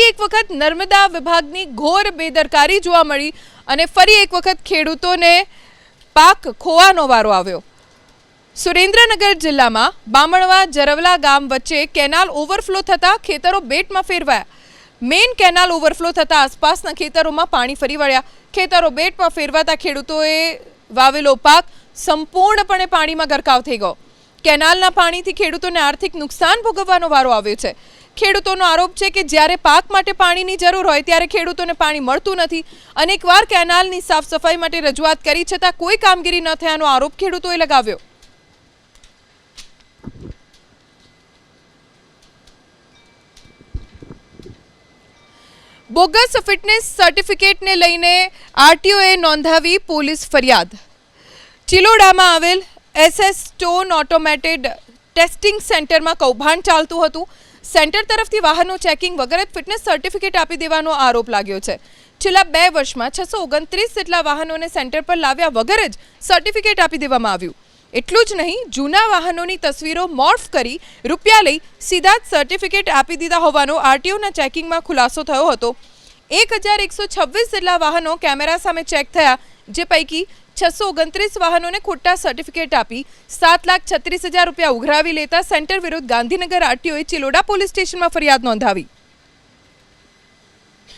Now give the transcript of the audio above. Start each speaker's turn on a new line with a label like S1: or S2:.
S1: એક વખત નર્મદા વિભાગની ઘોર બેદરકારી જોવા મળી અને ફરી એક વખત ખેડૂતોને પાક ખોવાનો વારો આવ્યો। સુરેન્દ્રનગર જિલ્લામાં બામણવા જરવલા ગામ વચ્ચે કેનાલ ઓવરફ્લો થતાં ખેતરો બેટમાં ફેરવાયા। મેઇન કેનાલ ઓવરફ્લો થતાં આસપાસના ખેતરોમાં પાણી ફરી વળ્યા। ખેતરો બેટમાં ફેરવાતા ખેડૂતોએ વાવેલો પાક સંપૂર્ણપણે પાણીમાં ગરકાવ થઈ ગયો। કેનાલના પાણીથી ખેડૂતોને આર્થિક નુકસાન ભોગવવાનો વારો આવ્યો છે। ખેડૂતોનો આરોપ છે કે જ્યારે પાક માટે પાણીની જરૂર હોય ત્યારે ખેડૂતોને પાણી મળતું નથી। અનેકવાર કેનાલની સાફ સફાઈ માટે રજૂઆત કરી છતાં કોઈ કામગીરી ન થયાનો આરોપ ખેડૂતોએ લગાવ્યો। બોગસ ફિટનેસ સર્ટિફિકેટને લઈને આરટીઓએ નોંધાવી પોલીસ ફરિયાદ। ચિલોડામાં આવેલ એસએસ સ્ટોન ઓટોમેટેડ ટેસ્ટિંગ સેન્ટરમાં કૌભાંડ ચાલતું હતું। સેન્ટર તરફથી વાહનો ચેકિંગ વગર જ ફિટનેસ સર્ટિફિકેટ આપી દેવાનો આરોપ લાગ્યો છે। છેલ્લા 2 વર્ષમાં 629 જેટલા વાહનોને સેન્ટર પર લાવ્યા વગર જ સર્ટિફિકેટ આપી દેવામાં આવ્યું। એટલું જ નહીં, જૂના વાહનોની તસવીરો મોર્ફ કરી રૂપિયા લઈ સીધા જ સર્ટિફિકેટ આપી દીધા હોવાનો આરટીઓના ચેકિંગમાં ખુલાસો થયો હતો। 1126 જેટલા વાહનો કેમેરા સામે ચેક થયા, જે પૈકી 629 વાહનોને ખોટા સર્ટિફિકેટ આપી 7,36,000 રૂપિયા ઉઘરાવી લેતા સેન્ટર વિરુદ્ધ ગાંધીનગર આરટીઓએ ચિલોડા પોલીસ સ્ટેશનમાં ફરિયાદ નોંધાવી।